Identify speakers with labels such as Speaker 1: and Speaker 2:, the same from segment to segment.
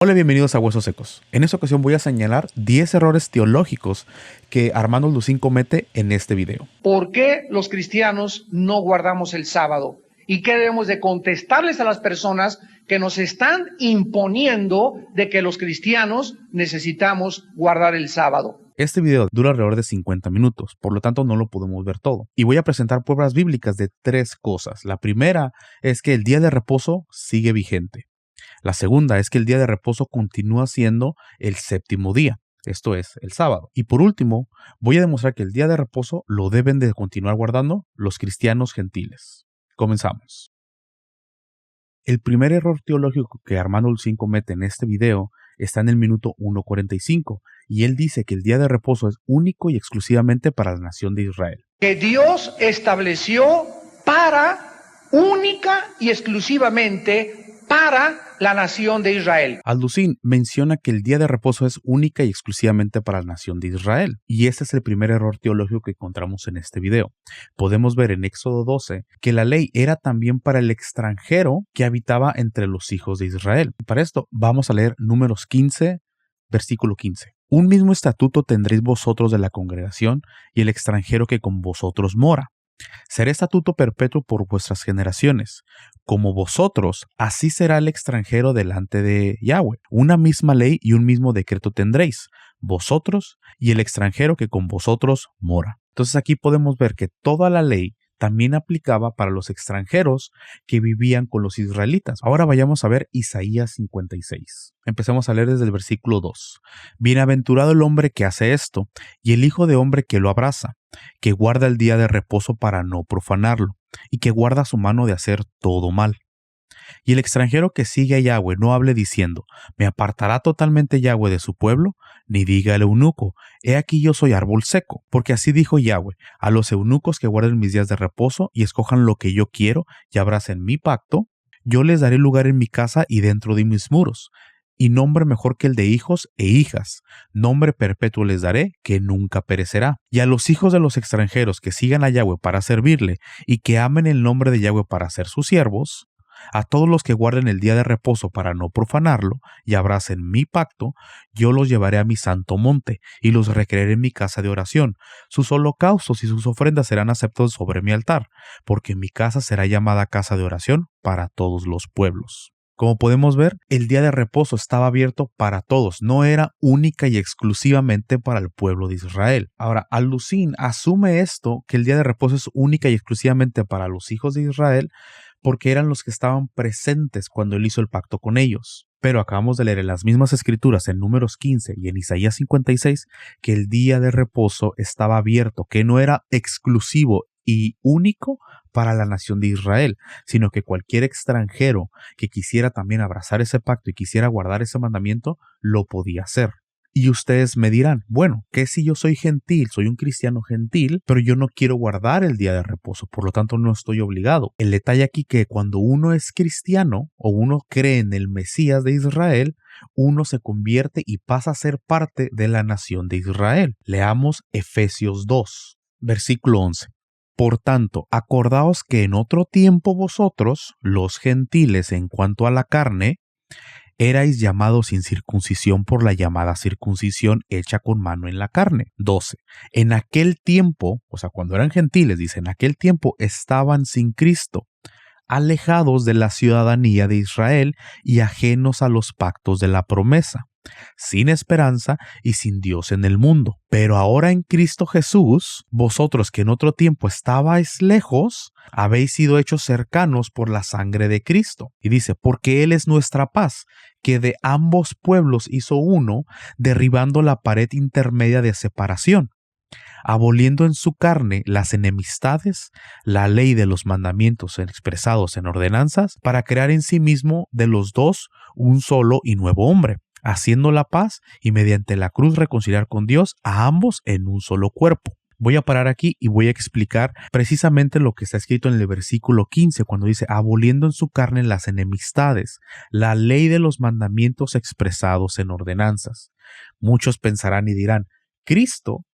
Speaker 1: Hola, bienvenidos a Huesos Secos. En esta ocasión voy a señalar 10 errores teológicos que Armando Lucín comete en este video.
Speaker 2: ¿Por qué los cristianos no guardamos el sábado? ¿Y qué debemos de contestarles a las personas que nos están imponiendo de que los cristianos necesitamos guardar el sábado?
Speaker 1: Este video dura alrededor de 50 minutos, por lo tanto no lo podemos ver todo. Y voy a presentar pruebas bíblicas de 3 cosas. La primera es que el día de reposo sigue vigente. La segunda es que el día de reposo continúa siendo el séptimo día, esto es, el sábado. Y por último, voy a demostrar que el día de reposo lo deben de continuar guardando los cristianos gentiles. Comenzamos. El primer error teológico que Armando Lucín comete en este video está en el minuto 1:45, y él dice que el día de reposo es único y exclusivamente para la nación de Israel.
Speaker 2: Que Dios estableció única y exclusivamente para la nación de Israel.
Speaker 1: Lucín menciona que el día de reposo es única y exclusivamente para la nación de Israel, y ese es el primer error teológico que encontramos en este video. Podemos ver en Éxodo 12 que la ley era también para el extranjero que habitaba entre los hijos de Israel. Para esto vamos a leer Números 15, versículo 15. Un mismo estatuto tendréis vosotros de la congregación y el extranjero que con vosotros mora. Será estatuto perpetuo por vuestras generaciones. Como vosotros, así será el extranjero delante de Yahweh. Una misma ley y un mismo decreto tendréis, vosotros y el extranjero que con vosotros mora. Entonces aquí podemos ver que toda la ley también aplicaba para los extranjeros que vivían con los israelitas. Ahora vayamos a ver Isaías 56. Empecemos a leer desde el versículo 2. Bienaventurado el hombre que hace esto, y el hijo de hombre que lo abraza, que guarda el día de reposo para no profanarlo, y que guarda su mano de hacer todo mal. Y el extranjero que sigue a Yahweh no hable diciendo, ¿me apartará totalmente Yahweh de su pueblo? Ni diga el eunuco, he aquí yo soy árbol seco. Porque así dijo Yahweh, a los eunucos que guarden mis días de reposo y escojan lo que yo quiero y abracen mi pacto, yo les daré lugar en mi casa y dentro de mis muros. Y nombre mejor que el de hijos e hijas, nombre perpetuo les daré, que nunca perecerá. Y a los hijos de los extranjeros que sigan a Yahweh para servirle, y que amen el nombre de Yahweh para ser sus siervos, a todos los que guarden el día de reposo para no profanarlo, y abracen mi pacto, yo los llevaré a mi santo monte, y los recrearé en mi casa de oración. Sus holocaustos y sus ofrendas serán aceptados sobre mi altar, porque mi casa será llamada casa de oración para todos los pueblos. Como podemos ver, el día de reposo estaba abierto para todos, no era única y exclusivamente para el pueblo de Israel. Ahora, Lucín asume esto, que el día de reposo es única y exclusivamente para los hijos de Israel, porque eran los que estaban presentes cuando él hizo el pacto con ellos. Pero acabamos de leer en las mismas escrituras, en Números 15 y en Isaías 56, que el día de reposo estaba abierto, que no era exclusivo y único para la nación de Israel, sino que cualquier extranjero que quisiera también abrazar ese pacto y quisiera guardar ese mandamiento, lo podía hacer. Y ustedes me dirán, bueno, ¿qué si yo soy gentil, soy un cristiano gentil, pero yo no quiero guardar el día de reposo, por lo tanto no estoy obligado? El detalle aquí que cuando uno es cristiano o uno cree en el Mesías de Israel, uno se convierte y pasa a ser parte de la nación de Israel. Leamos Efesios 2, versículo 11. Por tanto, acordaos que en otro tiempo vosotros, los gentiles en cuanto a la carne, erais llamados sin circuncisión por la llamada circuncisión hecha con mano en la carne. 12. En aquel tiempo, o sea, cuando eran gentiles, dice, en aquel tiempo estaban sin Cristo, alejados de la ciudadanía de Israel y ajenos a los pactos de la promesa, sin esperanza y sin Dios en el mundo. Pero ahora en Cristo Jesús, vosotros que en otro tiempo estabais lejos, habéis sido hechos cercanos por la sangre de Cristo. Y dice, porque Él es nuestra paz, que de ambos pueblos hizo uno, derribando la pared intermedia de separación, aboliendo en su carne las enemistades, la ley de los mandamientos expresados en ordenanzas, para crear en sí mismo de los dos un solo y nuevo hombre, haciendo la paz y mediante la cruz reconciliar con Dios a ambos en un solo cuerpo. Voy a parar aquí y voy a explicar precisamente lo que está escrito en el versículo 15, cuando dice, aboliendo en su carne las enemistades, la ley de los mandamientos expresados en ordenanzas. Muchos pensarán y dirán, Cristo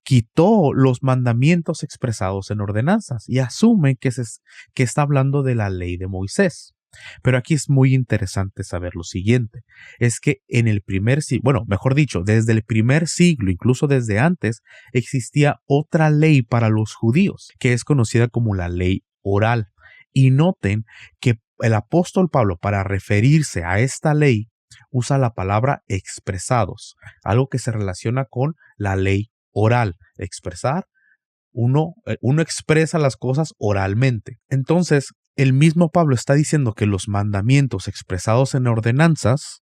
Speaker 1: quitó los mandamientos expresados en ordenanzas y asumen que está hablando de la ley de Moisés. Pero aquí es muy interesante saber lo siguiente, es que en el primer siglo, bueno, mejor dicho, desde el primer siglo, incluso desde antes, existía otra ley para los judíos, que es conocida como la ley oral. Y noten que el apóstol Pablo, para referirse a esta ley, usa la palabra expresados, algo que se relaciona con la ley oral, expresar. Uno expresa las cosas oralmente. Entonces, el mismo Pablo está diciendo que los mandamientos expresados en ordenanzas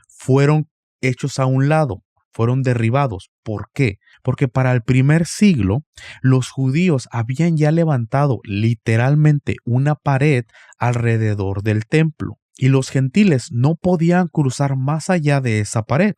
Speaker 1: fueron hechos a un lado, fueron derribados. ¿Por qué? Porque para el primer siglo los judíos habían ya levantado literalmente una pared alrededor del templo y los gentiles no podían cruzar más allá de esa pared.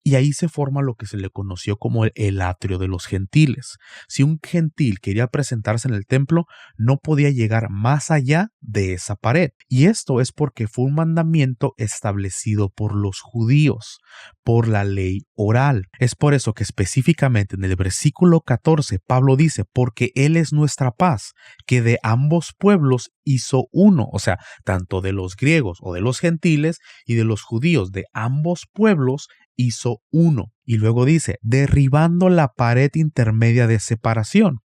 Speaker 1: Y ahí se forma lo que se le conoció como el atrio de los gentiles. Si un gentil quería presentarse en el templo, no podía llegar más allá de esa pared. Y esto es porque fue un mandamiento establecido por los judíos, por la ley oral. Es por eso que específicamente en el versículo 14 Pablo dice, porque Él es nuestra paz, que de ambos pueblos hizo uno, o sea, tanto de los griegos o de los gentiles y de los judíos de ambos pueblos hizo uno. Y luego dice, derribando la pared intermedia de separación.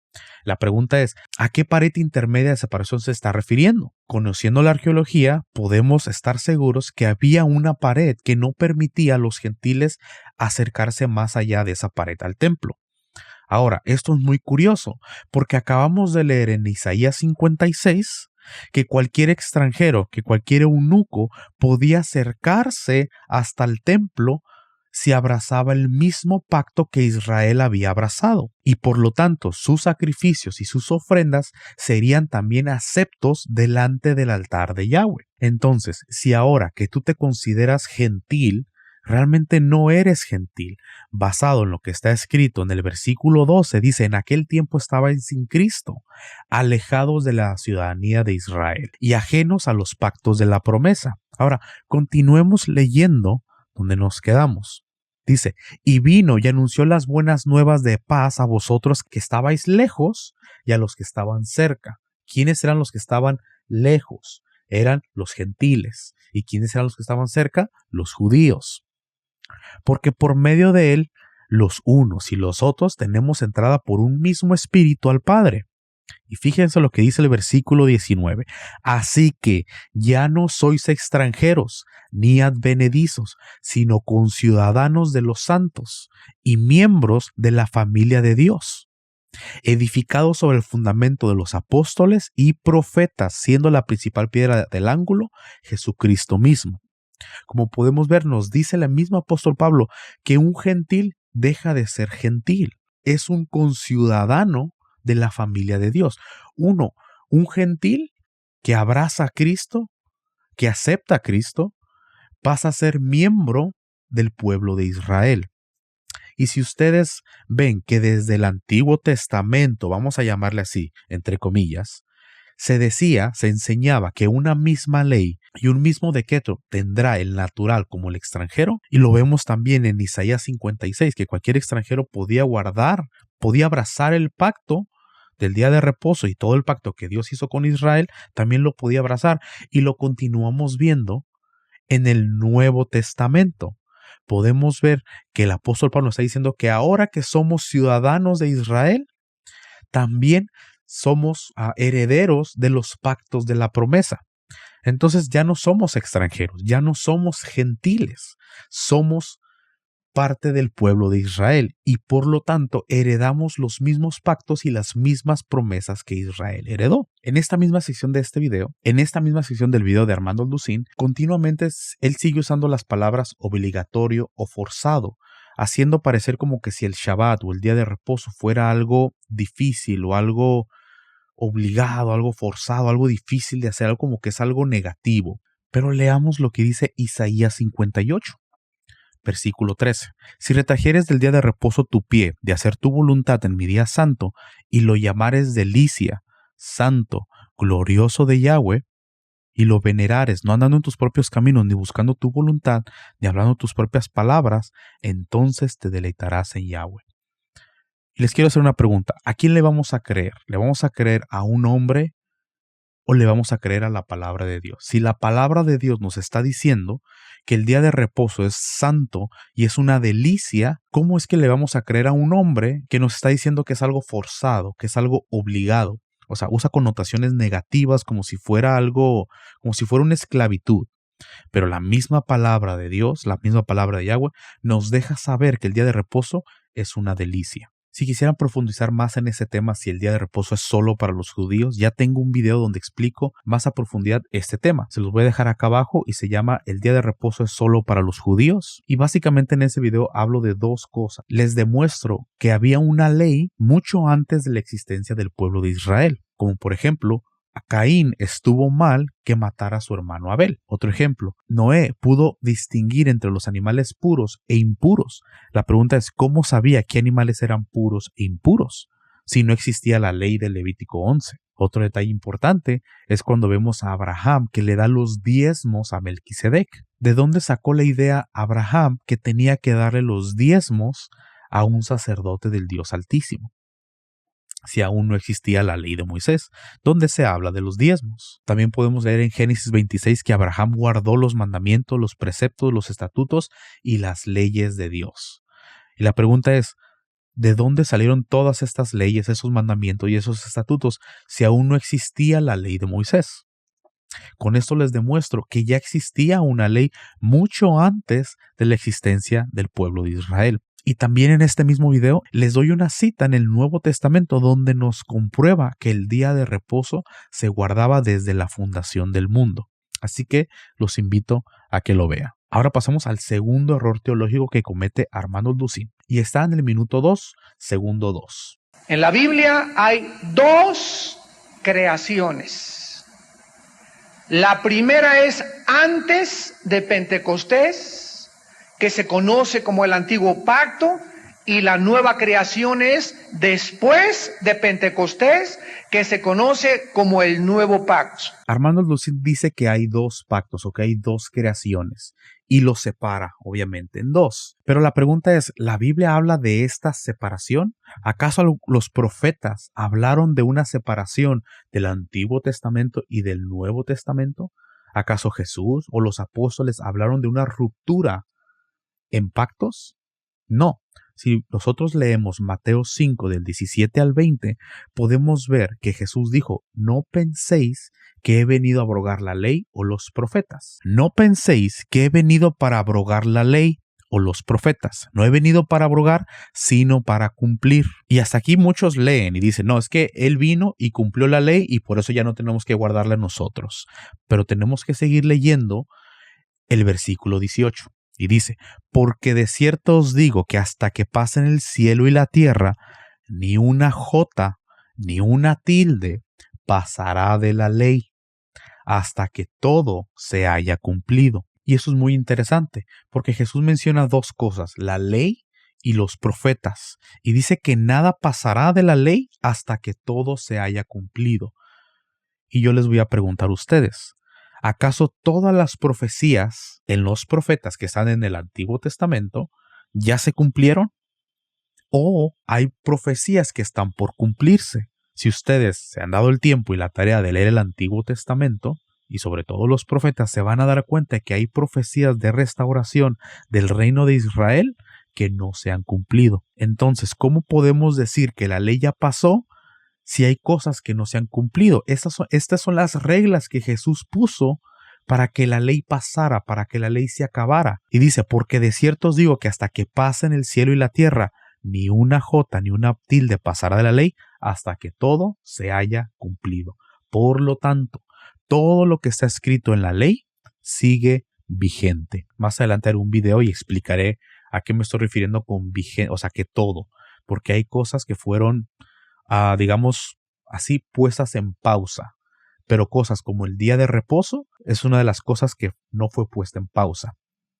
Speaker 1: La pregunta es, ¿a qué pared intermedia de separación se está refiriendo? Conociendo la arqueología, podemos estar seguros que había una pared que no permitía a los gentiles acercarse más allá de esa pared al templo. Ahora, esto es muy curioso, porque acabamos de leer en Isaías 56 que cualquier extranjero, que cualquier eunuco podía acercarse hasta el templo si abrazaba el mismo pacto que Israel había abrazado, y por lo tanto sus sacrificios y sus ofrendas serían también aceptos delante del altar de Yahweh. Entonces, si ahora que tú te consideras gentil, realmente no eres gentil, basado en lo que está escrito en el versículo 12, dice, en aquel tiempo estaban sin Cristo, alejados de la ciudadanía de Israel y ajenos a los pactos de la promesa. Ahora, continuemos leyendo donde nos quedamos. Dice, y vino y anunció las buenas nuevas de paz a vosotros que estabais lejos y a los que estaban cerca. ¿Quiénes eran los que estaban lejos? Eran los gentiles. ¿Y quiénes eran los que estaban cerca? Los judíos. Porque por medio de él, los unos y los otros tenemos entrada por un mismo espíritu al Padre. Y fíjense lo que dice el versículo 19. Así que ya no sois extranjeros ni advenedizos, sino conciudadanos de los santos y miembros de la familia de Dios, edificados sobre el fundamento de los apóstoles y profetas, siendo la principal piedra del ángulo Jesucristo mismo. Como podemos ver, nos dice el mismo apóstol Pablo que un gentil deja de ser gentil, es un conciudadano de la familia de Dios. Un gentil que abraza a Cristo, que acepta a Cristo, pasa a ser miembro del pueblo de Israel. Y si ustedes ven que desde el Antiguo Testamento, vamos a llamarle así, entre comillas, se enseñaba que una misma ley y un mismo decreto tendrá el natural como el extranjero, y lo vemos también en Isaías 56, que cualquier extranjero podía abrazar el pacto del día de reposo y todo el pacto que Dios hizo con Israel, también lo podía abrazar, y lo continuamos viendo en el Nuevo Testamento. Podemos ver que el apóstol Pablo está diciendo que ahora que somos ciudadanos de Israel, también somos herederos de los pactos de la promesa. Entonces ya no somos extranjeros, ya no somos gentiles, somos parte del pueblo de Israel y por lo tanto heredamos los mismos pactos y las mismas promesas que Israel heredó. En esta misma sección de este video, en esta misma sección del video de Armando Lucín, continuamente él sigue usando las palabras obligatorio o forzado, haciendo parecer como que si el Shabbat o el día de reposo fuera algo difícil o algo obligado, algo forzado, algo difícil de hacer, algo como que es algo negativo. Pero leamos lo que dice Isaías 58. Versículo 13. Si retrajeres del día de reposo tu pie de hacer tu voluntad en mi día santo y lo llamares delicia, santo, glorioso de Yahweh, y lo venerares, no andando en tus propios caminos, ni buscando tu voluntad, ni hablando tus propias palabras, entonces te deleitarás en Yahweh. Y les quiero hacer una pregunta. ¿A quién le vamos a creer? ¿Le vamos a creer a un hombre o le vamos a creer a la palabra de Dios? Si la palabra de Dios nos está diciendo que el día de reposo es santo y es una delicia, ¿cómo es que le vamos a creer a un hombre que nos está diciendo que es algo forzado, que es algo obligado? O sea, usa connotaciones negativas como si fuera algo, como si fuera una esclavitud. Pero la misma palabra de Dios, la misma palabra de Yahweh, nos deja saber que el día de reposo es una delicia. Si quisieran profundizar más en ese tema, si el día de reposo es solo para los judíos, ya tengo un video donde explico más a profundidad este tema. Se los voy a dejar acá abajo y se llama ¿El día de reposo es solo para los judíos? Y básicamente en ese video hablo de dos cosas. Les demuestro que había una ley mucho antes de la existencia del pueblo de Israel, como por ejemplo, a Caín estuvo mal que matara a su hermano Abel. Otro ejemplo, Noé pudo distinguir entre los animales puros e impuros. La pregunta es, ¿cómo sabía qué animales eran puros e impuros si no existía la ley de Levítico 11? Otro detalle importante es cuando vemos a Abraham que le da los diezmos a Melquisedec. ¿De dónde sacó la idea Abraham que tenía que darle los diezmos a un sacerdote del Dios Altísimo? Si aún no existía la ley de Moisés, donde se habla de los diezmos. También podemos leer en Génesis 26 que Abraham guardó los mandamientos, los preceptos, los estatutos y las leyes de Dios. Y la pregunta es, ¿de dónde salieron todas estas leyes, esos mandamientos y esos estatutos si aún no existía la ley de Moisés? Con esto les demuestro que ya existía una ley mucho antes de la existencia del pueblo de Israel. Y también en este mismo video les doy una cita en el Nuevo Testamento donde nos comprueba que el día de reposo se guardaba desde la fundación del mundo. Así que los invito a que lo vean. Ahora pasamos al segundo error teológico que comete Armando Dusin. Y está en el minuto 2, segundo 2.
Speaker 2: En la Biblia hay dos creaciones. La primera es antes de Pentecostés, que se conoce como el Antiguo Pacto, y la nueva creación es después de Pentecostés, que se conoce como el Nuevo Pacto.
Speaker 1: Armando Dusin dice que hay dos pactos o que hay dos creaciones y los separa, obviamente, en dos. Pero la pregunta es, ¿la Biblia habla de esta separación? ¿Acaso los profetas hablaron de una separación del Antiguo Testamento y del Nuevo Testamento? ¿Acaso Jesús o los apóstoles hablaron de una ruptura en pactos? No. Si nosotros leemos Mateo 5 del 17 al 20, podemos ver que Jesús dijo, no penséis que he venido a abrogar la ley o los profetas. No penséis que he venido para abrogar la ley o los profetas. No he venido para abrogar, sino para cumplir. Y hasta aquí muchos leen y dicen, no, es que Él vino y cumplió la ley y por eso ya no tenemos que guardarla nosotros. Pero tenemos que seguir leyendo el versículo 18. Y dice, porque de cierto os digo que hasta que pasen el cielo y la tierra, ni una jota, ni una tilde pasará de la ley, hasta que todo se haya cumplido. Y eso es muy interesante, porque Jesús menciona dos cosas, la ley y los profetas. Y dice que nada pasará de la ley hasta que todo se haya cumplido. Y yo les voy a preguntar a ustedes, ¿acaso todas las profecías en los profetas que están en el Antiguo Testamento ya se cumplieron? ¿O hay profecías que están por cumplirse? Si ustedes se han dado el tiempo y la tarea de leer el Antiguo Testamento, y sobre todo los profetas, se van a dar cuenta que hay profecías de restauración del reino de Israel que no se han cumplido. Entonces, ¿cómo podemos decir que la ley ya pasó si hay cosas que no se han cumplido? Estas son las reglas que Jesús puso para que la ley pasara, para que la ley se acabara. Y dice, porque de cierto os digo que hasta que pasen el cielo y la tierra, ni una jota ni una tilde pasará de la ley hasta que todo se haya cumplido. Por lo tanto, todo lo que está escrito en la ley sigue vigente. Más adelante haré un video y explicaré a qué me estoy refiriendo con vigente, o sea, que todo, porque hay cosas que fueron digamos así, puestas en pausa. Pero cosas como el día de reposo es una de las cosas que no fue puesta en pausa.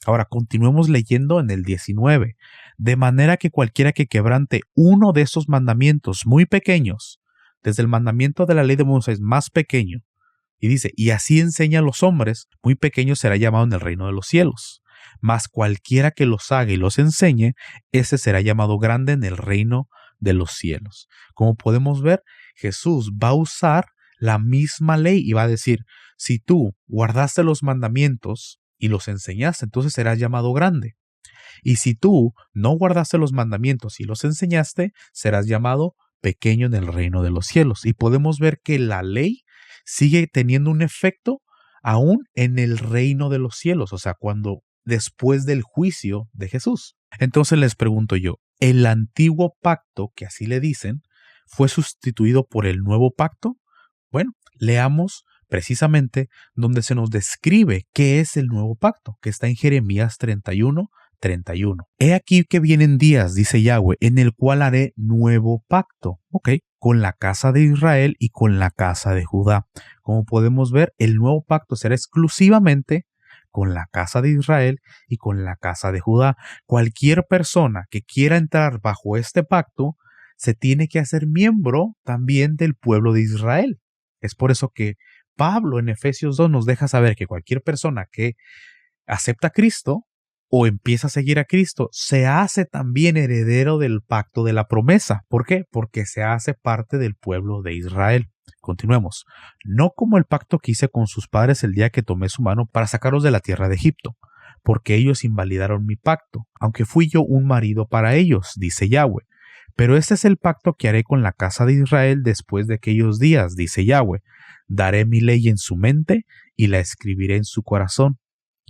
Speaker 1: Ahora, continuemos leyendo en el 19. De manera que cualquiera que quebrante uno de esos mandamientos muy pequeños, desde el mandamiento de la ley de Moisés más pequeño, y dice, y así enseña a los hombres, muy pequeño será llamado en el reino de los cielos. Mas cualquiera que los haga y los enseñe, ese será llamado grande en el reino de los cielos. Como podemos ver, Jesús va a usar la misma ley y va a decir, si tú guardaste los mandamientos y los enseñaste, entonces serás llamado grande. Y si tú no guardaste los mandamientos y los enseñaste, serás llamado pequeño en el reino de los cielos. Y podemos ver que la ley sigue teniendo un efecto aún en el reino de los cielos, o sea, después del juicio de Jesús. Entonces les pregunto yo, ¿el antiguo pacto, que así le dicen, fue sustituido por el nuevo pacto? Bueno, leamos precisamente donde se nos describe qué es el nuevo pacto, que está en Jeremías 31:31. He aquí que vienen días, dice Yahweh, en el cual haré nuevo pacto, con la casa de Israel y con la casa de Judá. Como podemos ver, el nuevo pacto será exclusivamente con la casa de Israel y con la casa de Judá. Cualquier persona que quiera entrar bajo este pacto se tiene que hacer miembro también del pueblo de Israel. Es por eso que Pablo en Efesios 2 nos deja saber que cualquier persona que acepta a Cristo o empieza a seguir a Cristo se hace también heredero del pacto de la promesa. ¿Por qué? Porque se hace parte del pueblo de Israel. Continuemos. No como el pacto que hice con sus padres el día que tomé su mano para sacarlos de la tierra de Egipto, porque ellos invalidaron mi pacto, aunque fui yo un marido para ellos, dice Yahweh. Pero este es el pacto que haré con la casa de Israel después de aquellos días, dice Yahweh. Daré mi ley en su mente y la escribiré en su corazón,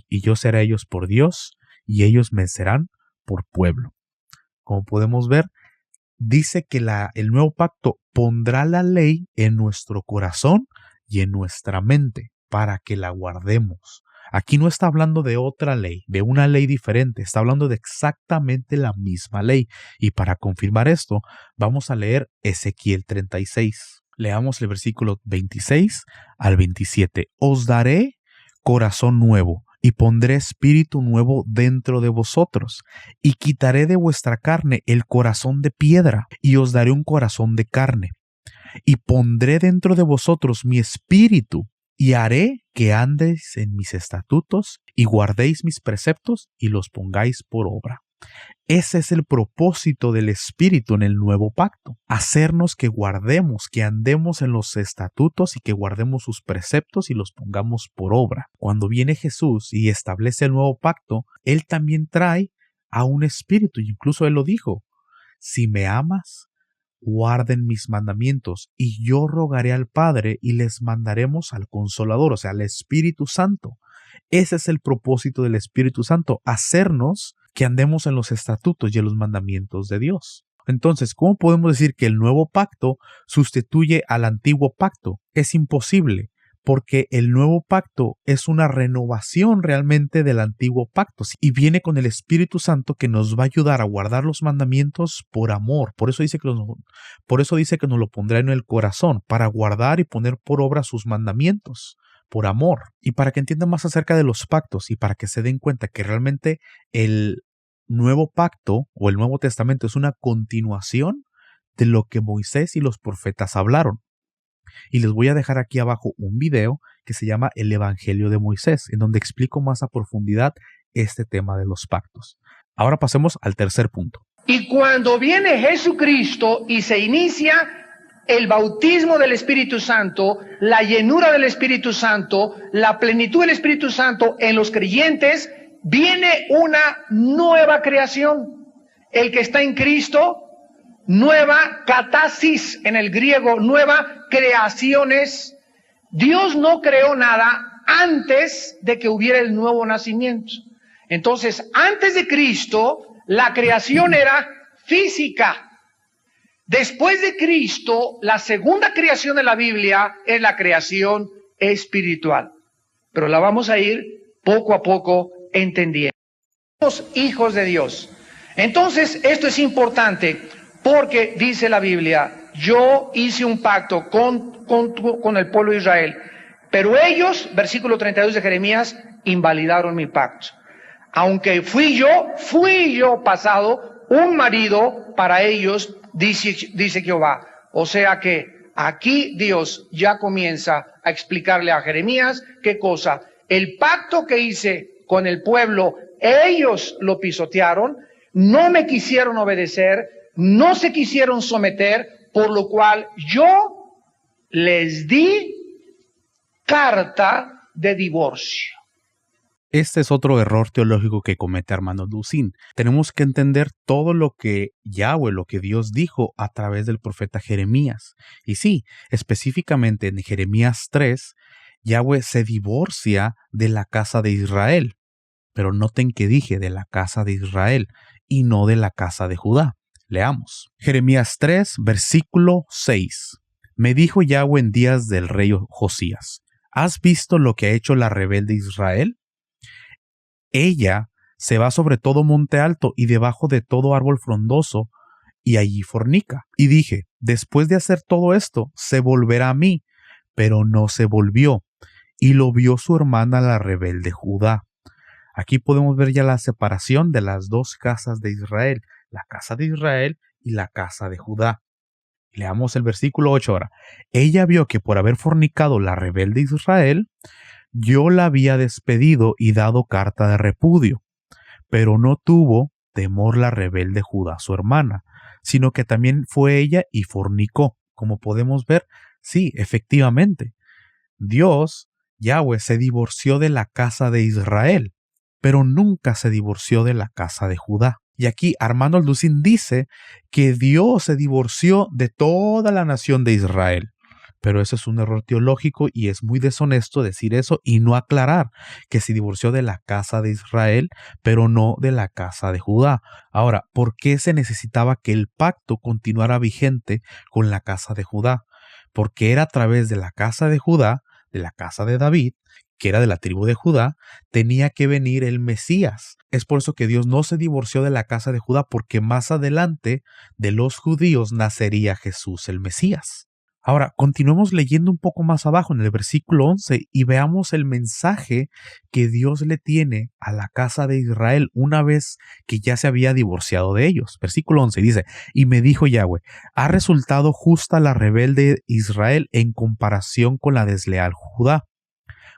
Speaker 1: y yo seré a ellos por Dios, y ellos me serán por pueblo. Como podemos ver, dice que el nuevo pacto pondrá la ley en nuestro corazón y en nuestra mente para que la guardemos. Aquí no está hablando de otra ley, de una ley diferente, está hablando de exactamente la misma ley. Y para confirmar esto, vamos a leer Ezequiel 36. Leamos el versículo 26 al 27. Os daré corazón nuevo y pondré espíritu nuevo dentro de vosotros, y quitaré de vuestra carne el corazón de piedra, y os daré un corazón de carne, y pondré dentro de vosotros mi espíritu, y haré que andéis en mis estatutos, y guardéis mis preceptos, y los pongáis por obra. Ese es el propósito del Espíritu en el nuevo pacto, hacernos que guardemos, que andemos en los estatutos y que guardemos sus preceptos y los pongamos por obra. Cuando viene Jesús y establece el nuevo pacto, Él también trae a un espíritu, y incluso Él lo dijo, si me amas, guarden mis mandamientos, y yo rogaré al Padre y les mandaremos al Consolador, o sea, al Espíritu Santo. Ese es el propósito del Espíritu Santo, hacernos que andemos en los estatutos y en los mandamientos de Dios. Entonces, ¿cómo podemos decir que el nuevo pacto sustituye al antiguo pacto? Es imposible, porque el nuevo pacto es una renovación realmente del antiguo pacto y viene con el Espíritu Santo que nos va a ayudar a guardar los mandamientos por amor. Por eso dice que nos lo pondrá en el corazón, para guardar y poner por obra sus mandamientos por amor. Y para que entiendan más acerca de los pactos y para que se den cuenta que realmente el nuevo pacto o el Nuevo Testamento es una continuación de lo que Moisés y los profetas hablaron. Y les voy a dejar aquí abajo un video que se llama El Evangelio de Moisés, en donde explico más a profundidad este tema de los pactos. Ahora pasemos al tercer punto.
Speaker 2: Y cuando viene Jesucristo y se inicia el bautismo del Espíritu Santo, la llenura del Espíritu Santo, la plenitud del Espíritu Santo en los creyentes, viene una nueva creación. El que está en Cristo, nueva katasis en el griego, nueva creaciones. Dios no creó nada antes de que hubiera el nuevo nacimiento. Entonces, antes de Cristo, la creación era física. Después de Cristo, la segunda creación de la Biblia es la creación espiritual. Pero la vamos a ir poco a poco entendiendo. Somos hijos de Dios. Entonces, esto es importante porque dice la Biblia, yo hice un pacto con el pueblo de Israel, pero ellos, versículo 32 de Jeremías, invalidaron mi pacto. Aunque fui yo pasado, un marido para ellos, dice Jehová. O sea que aquí Dios ya comienza a explicarle a Jeremías qué cosa. El pacto que hice con el pueblo, ellos lo pisotearon, no me quisieron obedecer, no se quisieron someter, por lo cual yo les di carta de divorcio.
Speaker 1: Este es otro error teológico que comete Armando Lucín. Tenemos que entender todo lo que Yahweh, lo que Dios dijo a través del profeta Jeremías. Y sí, específicamente en Jeremías 3, Yahweh se divorcia de la casa de Israel. Pero noten que dije de la casa de Israel y no de la casa de Judá. Leamos. Jeremías 3, versículo 6. Me dijo Yahweh en días del rey Josías: ¿has visto lo que ha hecho la rebelde Israel? Ella se va sobre todo monte alto y debajo de todo árbol frondoso, y allí fornica. Y dije, después de hacer todo esto, se volverá a mí, pero no se volvió, y lo vio su hermana la rebelde Judá. Aquí podemos ver ya la separación de las dos casas de Israel, la casa de Israel y la casa de Judá. Leamos el versículo 8 ahora. Ella vio que por haber fornicado la rebelde Israel, yo la había despedido y dado carta de repudio, pero no tuvo temor la rebelde Judá, su hermana, sino que también fue ella y fornicó. Como podemos ver, sí, efectivamente, Dios, Yahweh, se divorció de la casa de Israel, pero nunca se divorció de la casa de Judá. Y aquí Armando Lucín dice que Dios se divorció de toda la nación de Israel. Pero eso es un error teológico y es muy deshonesto decir eso y no aclarar que se divorció de la casa de Israel, pero no de la casa de Judá. Ahora, ¿por qué se necesitaba que el pacto continuara vigente con la casa de Judá? Porque era a través de la casa de Judá, de la casa de David, que era de la tribu de Judá, tenía que venir el Mesías. Es por eso que Dios no se divorció de la casa de Judá, porque más adelante de los judíos nacería Jesús el Mesías. Ahora, continuemos leyendo un poco más abajo en el versículo 11 y veamos el mensaje que Dios le tiene a la casa de Israel una vez que ya se había divorciado de ellos. Versículo 11 dice, y me dijo Yahweh, ¿ha resultado justa la rebelde Israel en comparación con la desleal Judá?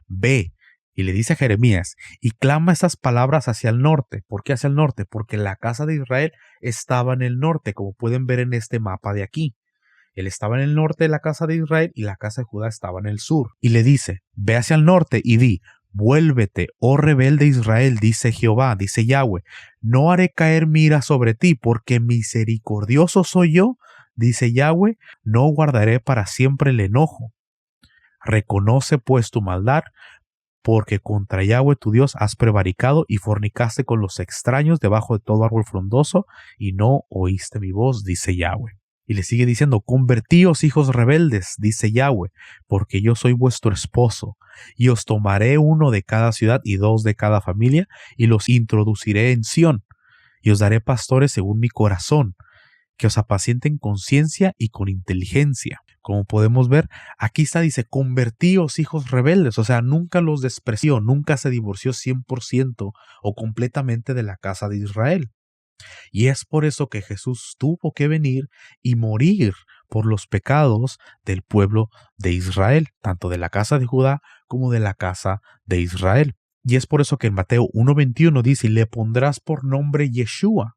Speaker 1: Ve, y le dice a Jeremías, y clama estas palabras hacia el norte. ¿Por qué hacia el norte? Porque la casa de Israel estaba en el norte, como pueden ver en este mapa de aquí. Él estaba en el norte de la casa de Israel y la casa de Judá estaba en el sur. Y le dice, ve hacia el norte y di, vuélvete, oh rebelde Israel, dice Jehová, dice Yahweh, no haré caer mi ira sobre ti, porque misericordioso soy yo, dice Yahweh, no guardaré para siempre el enojo. Reconoce pues tu maldad, porque contra Yahweh tu Dios has prevaricado y fornicaste con los extraños debajo de todo árbol frondoso, y no oíste mi voz, dice Yahweh. Y le sigue diciendo, convertíos hijos rebeldes, dice Yahweh, porque yo soy vuestro esposo, y os tomaré uno de cada ciudad y dos de cada familia, y los introduciré en Sión, y os daré pastores según mi corazón, que os apacienten con ciencia y con inteligencia. Como podemos ver, aquí está, dice, convertíos hijos rebeldes, o sea, nunca los despreció, nunca se divorció 100% o completamente de la casa de Israel. Y es por eso que Jesús tuvo que venir y morir por los pecados del pueblo de Israel, tanto de la casa de Judá como de la casa de Israel. Y es por eso que en Mateo 1:21 dice, le pondrás por nombre Yeshua,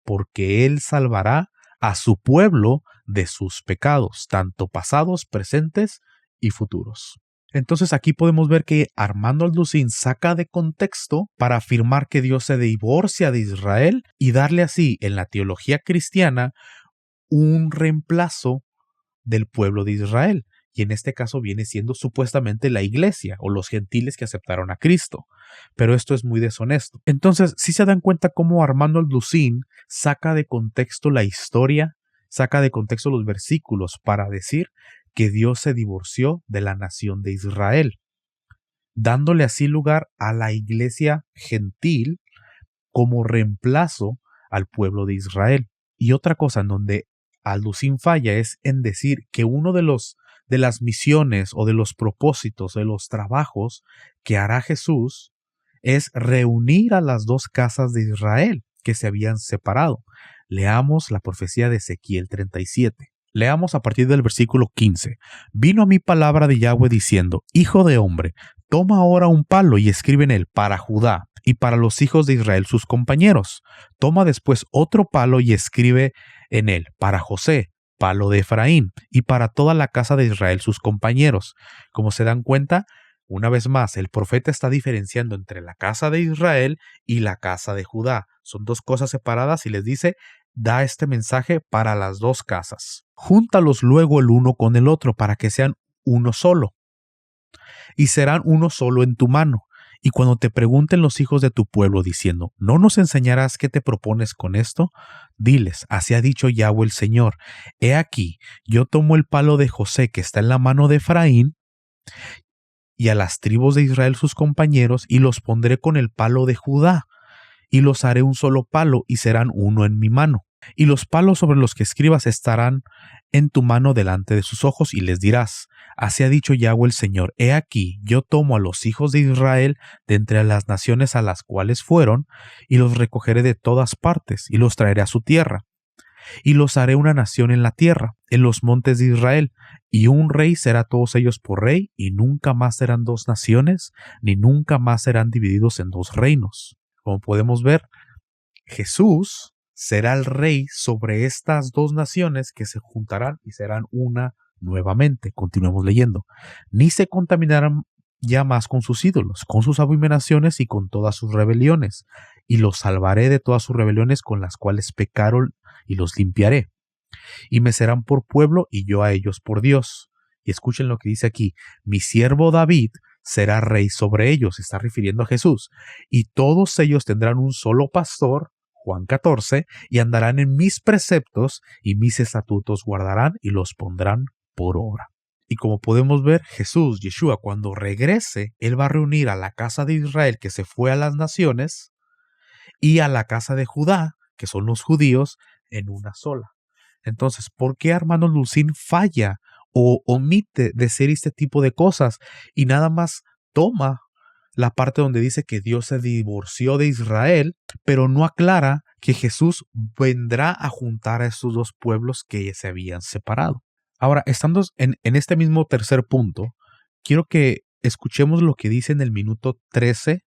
Speaker 1: porque él salvará a su pueblo de sus pecados, tanto pasados, presentes y futuros. Entonces aquí podemos ver que Armando Lucín saca de contexto para afirmar que Dios se divorcia de Israel y darle así en la teología cristiana un reemplazo del pueblo de Israel. Y en este caso viene siendo supuestamente la iglesia o los gentiles que aceptaron a Cristo. Pero esto es muy deshonesto. Entonces, si se dan cuenta cómo Armando Lucín saca de contexto la historia, saca de contexto los versículos para decir que Dios se divorció de la nación de Israel, dándole así lugar a la iglesia gentil como reemplazo al pueblo de Israel. Y otra cosa en donde Lucín falla es en decir que uno de las misiones o de los propósitos, de los trabajos que hará Jesús es reunir a las dos casas de Israel que se habían separado. Leamos la profecía de Ezequiel 37. Leamos a partir del versículo 15. Vino a mí palabra de Yahweh diciendo, Hijo de hombre, toma ahora un palo y escribe en él para Judá y para los hijos de Israel sus compañeros. Toma después otro palo y escribe en él para José, palo de Efraín, y para toda la casa de Israel sus compañeros. Como se dan cuenta, una vez más, el profeta está diferenciando entre la casa de Israel y la casa de Judá. Son dos cosas separadas y les dice, da este mensaje para las dos casas. Júntalos luego el uno con el otro para que sean uno solo. Y serán uno solo en tu mano. Y cuando te pregunten los hijos de tu pueblo diciendo, ¿no nos enseñarás qué te propones con esto? Diles, así ha dicho Yahweh el Señor. He aquí, yo tomo el palo de José que está en la mano de Efraín, y a las tribus de Israel sus compañeros, y los pondré con el palo de Judá, y los haré un solo palo, y serán uno en mi mano. Y los palos sobre los que escribas estarán en tu mano delante de sus ojos, y les dirás, así ha dicho Yahweh el Señor, he aquí, yo tomo a los hijos de Israel de entre las naciones a las cuales fueron, y los recogeré de todas partes, y los traeré a su tierra. Y los haré una nación en la tierra, en los montes de Israel, y un rey será a todos ellos por rey, y nunca más serán dos naciones, ni nunca más serán divididos en dos reinos. Como podemos ver, Jesús será el rey sobre estas dos naciones que se juntarán y serán una nuevamente. Continuemos leyendo. Ni se contaminarán ya más con sus ídolos, con sus abominaciones y con todas sus rebeliones, y los salvaré de todas sus rebeliones con las cuales pecaron, y los limpiaré. Y me serán por pueblo y yo a ellos por Dios. Y escuchen lo que dice aquí, mi siervo David será rey sobre ellos, se está refiriendo a Jesús, y todos ellos tendrán un solo pastor, Juan 14, y andarán en mis preceptos y mis estatutos guardarán y los pondrán por obra. Y como podemos ver, Jesús, Yeshua, cuando regrese, Él va a reunir a la casa de Israel que se fue a las naciones y a la casa de Judá, que son los judíos, en una sola. Entonces, ¿por qué Armando Lucín falla o omite decir este tipo de cosas y nada más toma la parte donde dice que Dios se divorció de Israel, pero no aclara que Jesús vendrá a juntar a estos dos pueblos que se habían separado? Ahora, estando en este mismo tercer punto, quiero que escuchemos lo que dice en el minuto 13,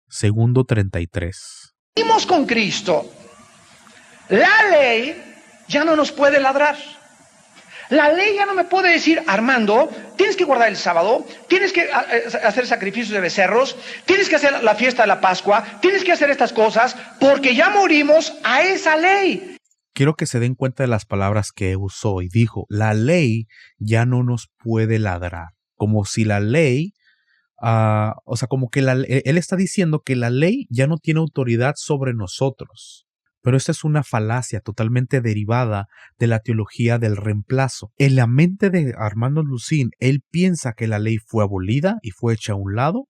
Speaker 1: segundo 33.
Speaker 2: Vivimos con Cristo. La ley ya no nos puede ladrar. La ley ya no me puede decir, Armando, tienes que guardar el sábado, tienes que hacer sacrificios de becerros, tienes que hacer la fiesta de la Pascua, tienes que hacer estas cosas, porque ya morimos a esa ley.
Speaker 1: Quiero que se den cuenta de las palabras que usó y dijo, la ley ya no nos puede ladrar. Como si la ley, como que él está diciendo que la ley ya no tiene autoridad sobre nosotros. Pero esta es una falacia totalmente derivada de la teología del reemplazo. En la mente de Armando Lucín, él piensa que la ley fue abolida y fue hecha a un lado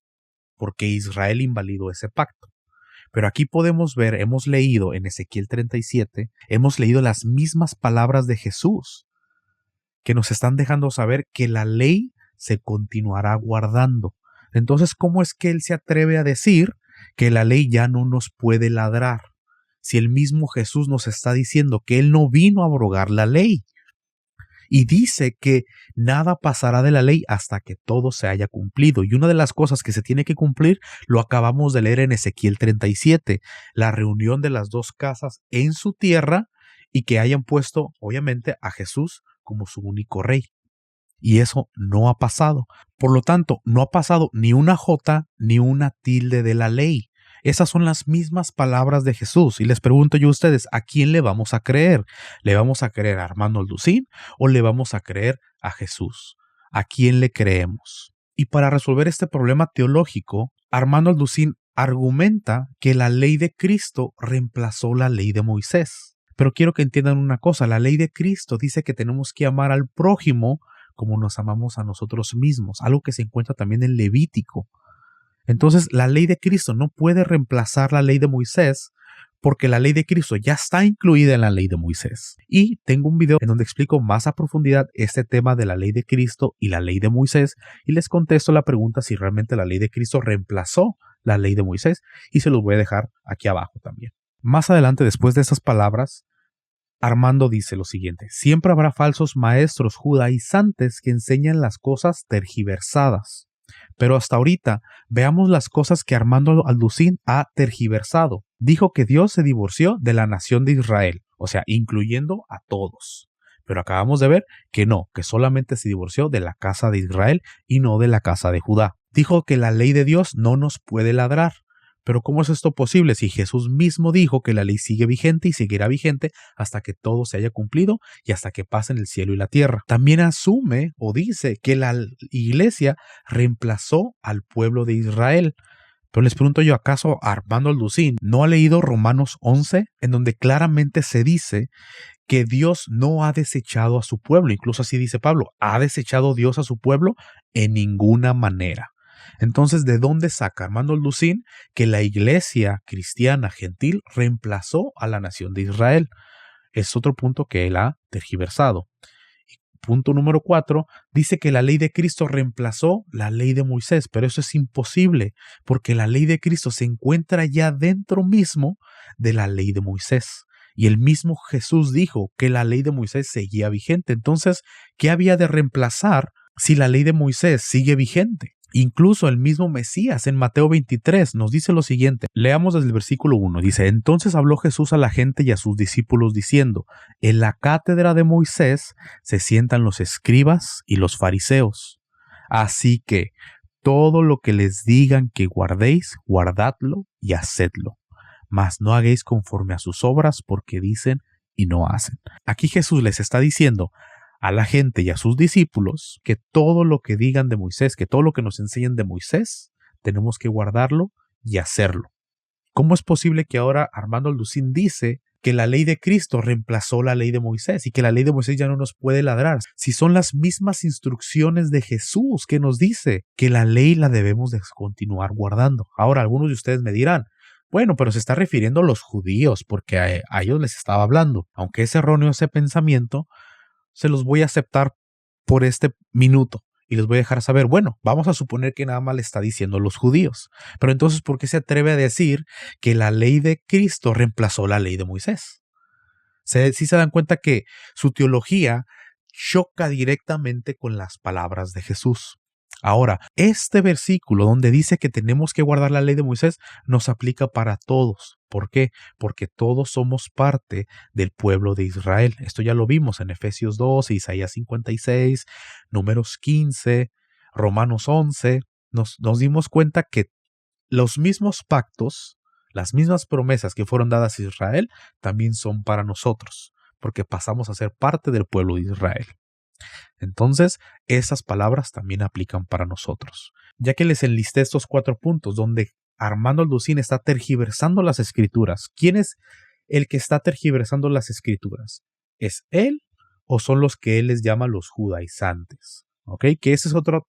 Speaker 1: porque Israel invalidó ese pacto. Pero aquí podemos ver, hemos leído en Ezequiel 37, hemos leído las mismas palabras de Jesús que nos están dejando saber que la ley se continuará guardando. Entonces, ¿cómo es que él se atreve a decir que la ley ya no nos puede ladrar? Si el mismo Jesús nos está diciendo que Él no vino a abrogar la ley. Y dice que nada pasará de la ley hasta que todo se haya cumplido. Y una de las cosas que se tiene que cumplir, lo acabamos de leer en Ezequiel 37, la reunión de las dos casas en su tierra y que hayan puesto, obviamente, a Jesús como su único rey. Y eso no ha pasado. Por lo tanto, no ha pasado ni una jota ni una tilde de la ley. Esas son las mismas palabras de Jesús. Y les pregunto yo a ustedes, ¿a quién le vamos a creer? ¿Le vamos a creer a Armando Lucín o le vamos a creer a Jesús? ¿A quién le creemos? Y para resolver este problema teológico, Armando Lucín argumenta que la ley de Cristo reemplazó la ley de Moisés. Pero quiero que entiendan una cosa, la ley de Cristo dice que tenemos que amar al prójimo como nos amamos a nosotros mismos, algo que se encuentra también en Levítico. Entonces, la ley de Cristo no puede reemplazar la ley de Moisés porque la ley de Cristo ya está incluida en la ley de Moisés. Y tengo un video en donde explico más a profundidad este tema de la ley de Cristo y la ley de Moisés y les contesto la pregunta si realmente la ley de Cristo reemplazó la ley de Moisés y se los voy a dejar aquí abajo también. Más adelante, después de esas palabras, Armando dice lo siguiente: siempre habrá falsos maestros judaizantes que enseñan las cosas tergiversadas. Pero hasta ahorita, veamos las cosas que Armando Lucín ha tergiversado. Dijo que Dios se divorció de la nación de Israel, o sea, incluyendo a todos. Pero acabamos de ver que no, que solamente se divorció de la casa de Israel y no de la casa de Judá. Dijo que la ley de Dios no nos puede ladrar. Pero ¿cómo es esto posible si Jesús mismo dijo que la ley sigue vigente y seguirá vigente hasta que todo se haya cumplido y hasta que pasen el cielo y la tierra? También asume o dice que la iglesia reemplazó al pueblo de Israel. Pero les pregunto yo, ¿acaso Armando Alducín no ha leído Romanos 11, en donde claramente se dice que Dios no ha desechado a su pueblo? Incluso así dice Pablo, ¿ha desechado Dios a su pueblo? En ninguna manera. Entonces, ¿de dónde saca Armando Alducín que la iglesia cristiana gentil reemplazó a la nación de Israel? Es otro punto que él ha tergiversado. Punto número 4, dice que la ley de Cristo reemplazó la ley de Moisés, pero eso es imposible, porque la ley de Cristo se encuentra ya dentro mismo de la ley de Moisés. Y el mismo Jesús dijo que la ley de Moisés seguía vigente. Entonces, ¿qué había de reemplazar si la ley de Moisés sigue vigente? Incluso el mismo Mesías en Mateo 23 nos dice lo siguiente. Leamos desde el versículo 1. Dice, entonces habló Jesús a la gente y a sus discípulos diciendo, en la cátedra de Moisés se sientan los escribas y los fariseos. Así que todo lo que les digan que guardéis, guardadlo y hacedlo. Mas no hagáis conforme a sus obras porque dicen y no hacen. Aquí Jesús les está diciendo a la gente y a sus discípulos que todo lo que digan de Moisés, que todo lo que nos enseñan de Moisés, tenemos que guardarlo y hacerlo. ¿Cómo es posible que ahora Armando Alducín dice que la ley de Cristo reemplazó la ley de Moisés y que la ley de Moisés ya no nos puede ladrar? Si son las mismas instrucciones de Jesús que nos dice que la ley la debemos de continuar guardando. Ahora, algunos de ustedes me dirán, bueno, pero se está refiriendo a los judíos porque a ellos les estaba hablando. Aunque es erróneo ese pensamiento, se los voy a aceptar por este minuto y les voy a dejar saber, bueno, vamos a suponer que nada más le está diciendo a los judíos. Pero entonces, ¿por qué se atreve a decir que la ley de Cristo reemplazó la ley de Moisés? Sí se dan cuenta que su teología choca directamente con las palabras de Jesús. Ahora, este versículo donde dice que tenemos que guardar la ley de Moisés nos aplica para todos. ¿Por qué? Porque todos somos parte del pueblo de Israel. Esto ya lo vimos en Efesios 2, Isaías 56, Números 15, Romanos 11. Nos dimos cuenta que los mismos pactos, las mismas promesas que fueron dadas a Israel, también son para nosotros, porque pasamos a ser parte del pueblo de Israel. Entonces, esas palabras también aplican para nosotros. Ya que les enlisté estos 4 puntos donde Armando Alducín está tergiversando las escrituras. ¿Quién es el que está tergiversando las escrituras? ¿Es él o son los que él les llama los judaizantes? ¿Ok? Que ese es otro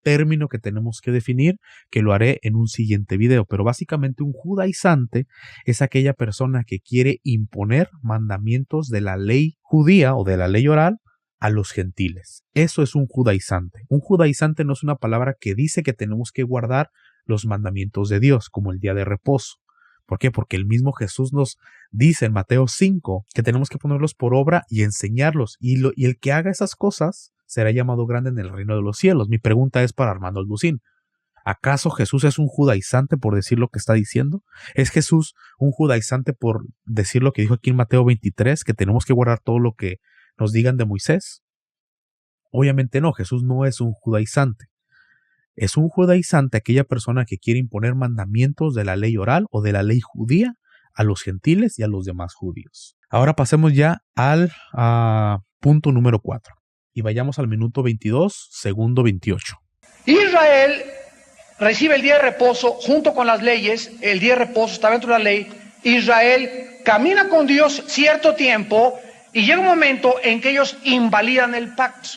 Speaker 1: término que tenemos que definir, que lo haré en un siguiente video. Pero básicamente un judaizante es aquella persona que quiere imponer mandamientos de la ley judía o de la ley oral a los gentiles. Eso es un judaizante. Un judaizante no es una palabra que dice que tenemos que guardar los mandamientos de Dios, como el día de reposo. ¿Por qué? Porque el mismo Jesús nos dice en Mateo 5 que tenemos que ponerlos por obra y enseñarlos. Y el que haga esas cosas será llamado grande en el reino de los cielos. Mi pregunta es para Armando Alducín. ¿Acaso Jesús es un judaizante por decir lo que está diciendo? ¿Es Jesús un judaizante por decir lo que dijo aquí en Mateo 23, que tenemos que guardar todo lo que nos digan de Moisés? Obviamente no, Jesús no es un judaizante. Es un judaizante aquella persona que quiere imponer mandamientos de la ley oral o de la ley judía a los gentiles y a los demás judíos. Ahora pasemos ya al punto número 4 y vayamos al minuto 22, segundo 28.
Speaker 2: Israel recibe el día de reposo junto con las leyes, el día de reposo está dentro de la ley. Israel camina con Dios cierto tiempo y llega un momento en que ellos invalidan el pacto.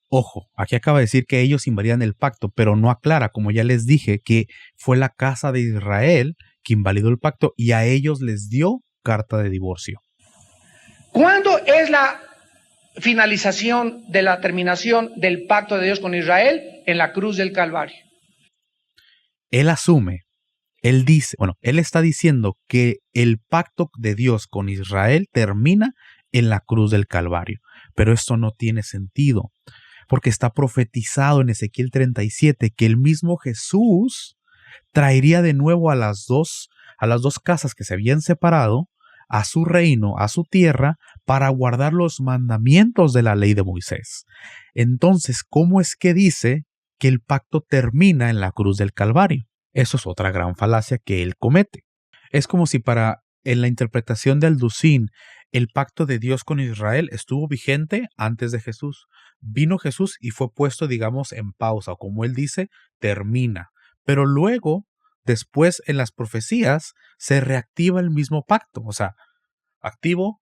Speaker 1: Ojo, aquí acaba de decir que ellos invalidan el pacto, pero no aclara, como ya les dije, que fue la casa de Israel que invalidó el pacto y a ellos les dio carta de divorcio.
Speaker 2: ¿Cuándo es la finalización de la terminación del pacto de Dios con Israel? En la cruz del Calvario.
Speaker 1: Él asume, él dice, él está diciendo que el pacto de Dios con Israel termina en la cruz del Calvario, pero esto no tiene sentido. Porque está profetizado en Ezequiel 37 que el mismo Jesús traería de nuevo a las dos casas que se habían separado a su reino, a su tierra, para guardar los mandamientos de la ley de Moisés. Entonces, ¿cómo es que dice que el pacto termina en la cruz del Calvario? Eso es otra gran falacia que él comete. Es como si en la interpretación de Alducín, el pacto de Dios con Israel estuvo vigente antes de Jesús. Vino Jesús y fue puesto, digamos, en pausa, o como él dice, termina. Pero luego, después en las profecías, se reactiva el mismo pacto. O sea, activo,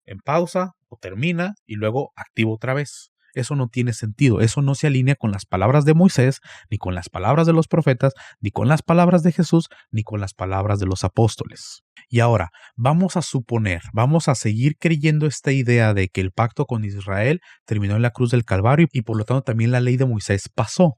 Speaker 1: en pausa, o termina, y luego activo otra vez. Eso no tiene sentido, eso no se alinea con las palabras de Moisés, ni con las palabras de los profetas, ni con las palabras de Jesús, ni con las palabras de los apóstoles. Y ahora, vamos a suponer, vamos a seguir creyendo esta idea de que el pacto con Israel terminó en la cruz del Calvario y por lo tanto también la ley de Moisés pasó.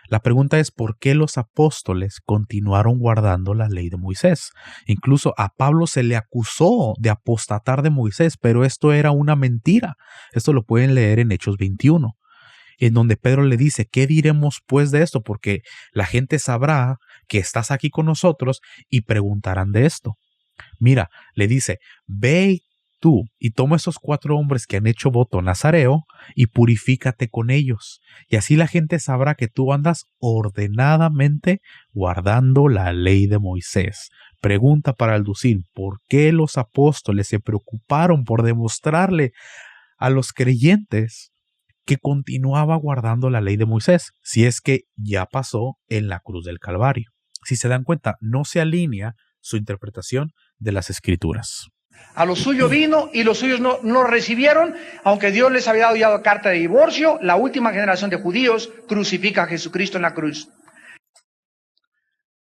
Speaker 1: La pregunta es ¿por qué los apóstoles continuaron guardando la ley de Moisés? Incluso a Pablo se le acusó de apostatar de Moisés, pero esto era una mentira. Esto lo pueden leer en Hechos 21, en donde Pedro le dice, ¿qué diremos pues de esto? Porque la gente sabrá que estás aquí con nosotros y preguntarán de esto. Mira, le dice, ve tú y toma esos 4 hombres que han hecho voto nazareo y purifícate con ellos. Y así la gente sabrá que tú andas ordenadamente guardando la ley de Moisés. Pregunta para Alducín, ¿por qué los apóstoles se preocuparon por demostrarle a los creyentes que continuaba guardando la ley de Moisés, si es que ya pasó en la cruz del Calvario? Si se dan cuenta, no se alinea su interpretación de las Escrituras.
Speaker 2: A lo suyo vino y los suyos no recibieron, aunque Dios les había dado ya carta de divorcio. La última generación de judíos crucifica a Jesucristo en la cruz.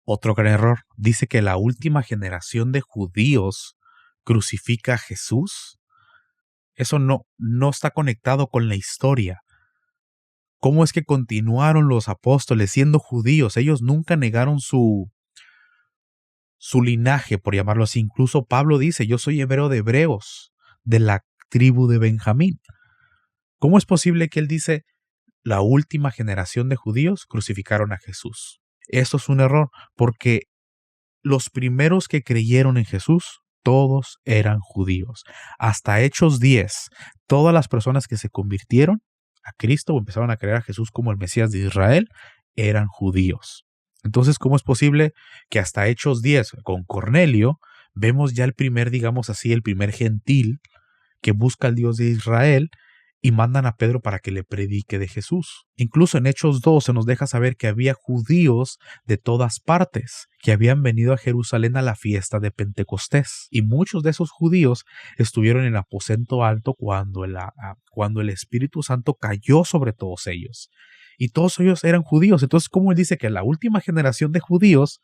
Speaker 1: Otro gran error, dice que la última generación de judíos crucifica a Jesús. Eso no está conectado con la historia. ¿Cómo es que continuaron los apóstoles siendo judíos? Ellos nunca negaron su linaje, por llamarlo así. Incluso Pablo dice, yo soy hebreo de hebreos, de la tribu de Benjamín. ¿Cómo es posible que él dice, la última generación de judíos crucificaron a Jesús? Eso es un error, porque los primeros que creyeron en Jesús, todos eran judíos. Hasta Hechos 10, todas las personas que se convirtieron a Cristo o empezaron a creer a Jesús como el Mesías de Israel, eran judíos. Entonces, ¿cómo es posible que hasta Hechos 10, con Cornelio, vemos ya el primer, digamos así, el primer gentil que busca al Dios de Israel y mandan a Pedro para que le predique de Jesús? Incluso en Hechos 2 se nos deja saber que había judíos de todas partes que habían venido a Jerusalén a la fiesta de Pentecostés. Y muchos de esos judíos estuvieron en el aposento alto cuando el Espíritu Santo cayó sobre todos ellos. Y todos ellos eran judíos. Entonces, ¿cómo él dice que la última generación de judíos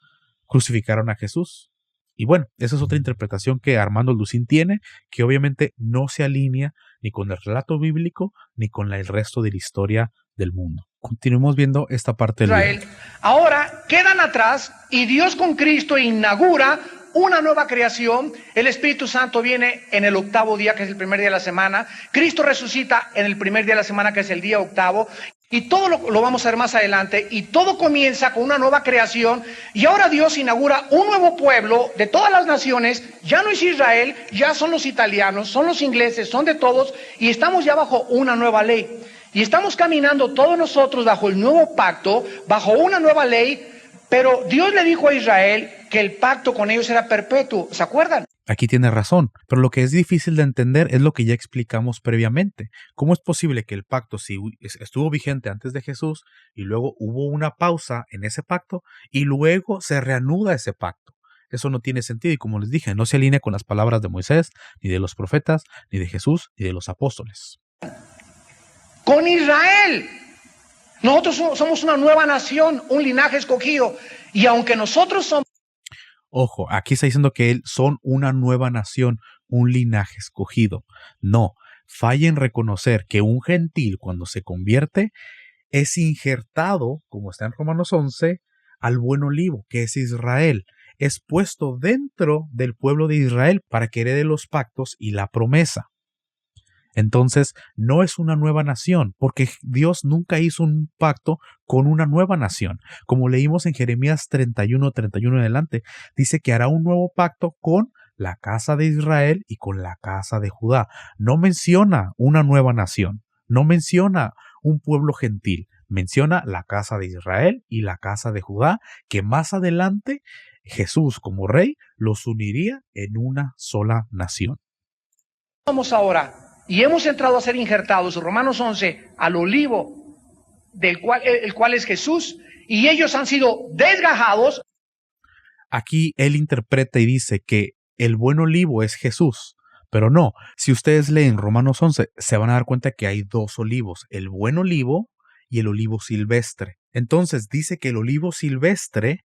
Speaker 1: crucificaron a Jesús? Y bueno, esa es otra interpretación que Armando Alducín tiene, que obviamente no se alinea ni con el relato bíblico ni con el resto de la historia del mundo. Continuemos viendo esta parte del
Speaker 2: Israel. Ahora quedan atrás y Dios con Cristo inaugura una nueva creación. El Espíritu Santo viene en el 8º día, que es el primer día de la semana. Cristo resucita en el primer día de la semana, que es el día 8º. Y todo lo vamos a ver más adelante. Y todo comienza con una nueva creación. Y ahora Dios inaugura un nuevo pueblo de todas las naciones. Ya no es Israel, ya son los italianos, son los ingleses, son de todos. Y estamos ya bajo una nueva ley. Y estamos caminando todos nosotros bajo el nuevo pacto, bajo una nueva ley. Pero Dios le dijo a Israel que el pacto con ellos era perpetuo. ¿Se acuerdan?
Speaker 1: Aquí tiene razón, pero lo que es difícil de entender es lo que ya explicamos previamente. ¿Cómo es posible que el pacto estuvo vigente antes de Jesús y luego hubo una pausa en ese pacto y luego se reanuda ese pacto? Eso no tiene sentido y, como les dije, no se alinea con las palabras de Moisés, ni de los profetas, ni de Jesús, ni de los apóstoles.
Speaker 2: Con Israel. Nosotros somos una nueva nación, un linaje escogido. Y aunque nosotros somos...
Speaker 1: Ojo, aquí está diciendo que son una nueva nación, un linaje escogido. No, falla en reconocer que un gentil, cuando se convierte, es injertado, como está en Romanos 11, al buen olivo, que es Israel. Es puesto dentro del pueblo de Israel para que herede los pactos y la promesa. Entonces, no es una nueva nación, porque Dios nunca hizo un pacto con una nueva nación. Como leímos en Jeremías 31 en adelante, dice que hará un nuevo pacto con la casa de Israel y con la casa de Judá. No menciona una nueva nación, no menciona un pueblo gentil, menciona la casa de Israel y la casa de Judá, que más adelante Jesús como rey los uniría en una sola nación.
Speaker 2: Vamos ahora, y hemos entrado a ser injertados, Romanos 11, al olivo, el cual es Jesús, y ellos han sido desgajados.
Speaker 1: Aquí él interpreta y dice que el buen olivo es Jesús, pero no, si ustedes leen Romanos 11, se van a dar cuenta que hay dos olivos, el buen olivo y el olivo silvestre. Entonces dice que el olivo silvestre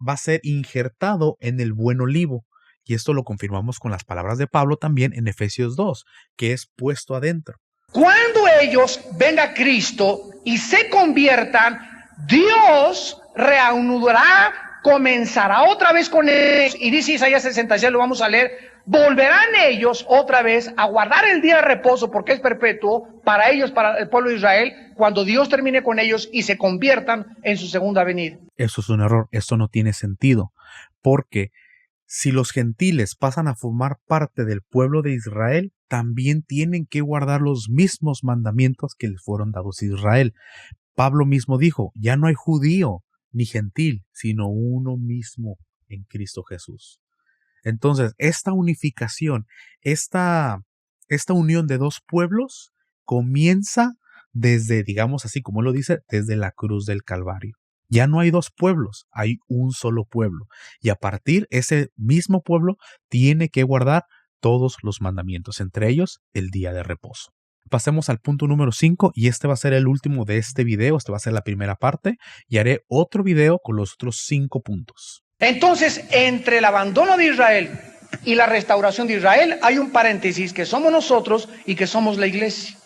Speaker 1: va a ser injertado en el buen olivo. Y esto lo confirmamos con las palabras de Pablo también en Efesios 2, que es puesto adentro.
Speaker 2: Cuando ellos venga Cristo y se conviertan, Dios reanudará, comenzará otra vez con ellos. Y dice Isaías 66, lo vamos a leer, volverán ellos otra vez a guardar el día de reposo porque es perpetuo para ellos, para el pueblo de Israel, cuando Dios termine con ellos y se conviertan en su segunda venida.
Speaker 1: Eso es un error, esto no tiene sentido, porque si los gentiles pasan a formar parte del pueblo de Israel, también tienen que guardar los mismos mandamientos que les fueron dados a Israel. Pablo mismo dijo, ya no hay judío ni gentil, sino uno mismo en Cristo Jesús. Entonces, esta unificación, esta unión de dos pueblos comienza desde, digamos así como lo dice, desde la cruz del Calvario. Ya no hay dos pueblos, hay un solo pueblo. Y a partir ese mismo pueblo tiene que guardar todos los mandamientos, entre ellos el día de reposo. Pasemos al punto número 5 y este va a ser el último de este video, esta va a ser la primera parte y haré otro video con los otros 5 puntos.
Speaker 2: Entonces, entre el abandono de Israel y la restauración de Israel hay un paréntesis que somos nosotros y que somos la iglesia.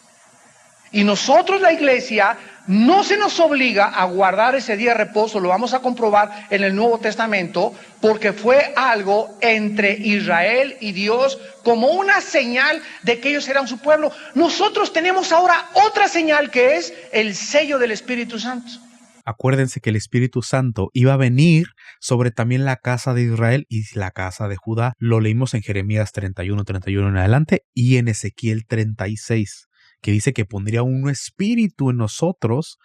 Speaker 2: Y nosotros, la iglesia, no se nos obliga a guardar ese día de reposo, lo vamos a comprobar en el Nuevo Testamento, porque fue algo entre Israel y Dios como una señal de que ellos eran su pueblo. Nosotros tenemos ahora otra señal que es el sello del Espíritu Santo.
Speaker 1: Acuérdense que el Espíritu Santo iba a venir sobre también la casa de Israel y la casa de Judá. Lo leímos en Jeremías 31 en adelante y en Ezequiel 36. Que dice que pondría un espíritu en nosotros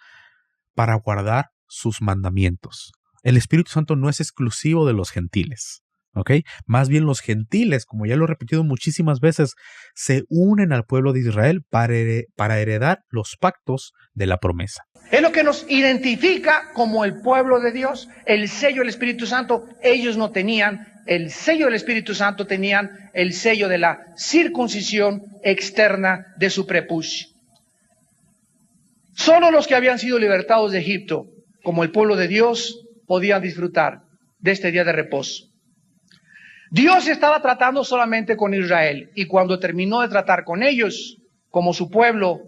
Speaker 1: para guardar sus mandamientos. El Espíritu Santo no es exclusivo de los gentiles, ¿ok? Más bien los gentiles, como ya lo he repetido muchísimas veces, se unen al pueblo de Israel para heredar los pactos de la promesa.
Speaker 2: Es lo que nos identifica como el pueblo de Dios, el sello del Espíritu Santo. Ellos no tenían el sello del Espíritu Santo, tenían el sello de la circuncisión externa de su prepucio. Solo los que habían sido libertados de Egipto, como el pueblo de Dios, podían disfrutar de este día de reposo. Dios estaba tratando solamente con Israel, y cuando terminó de tratar con ellos, como su pueblo,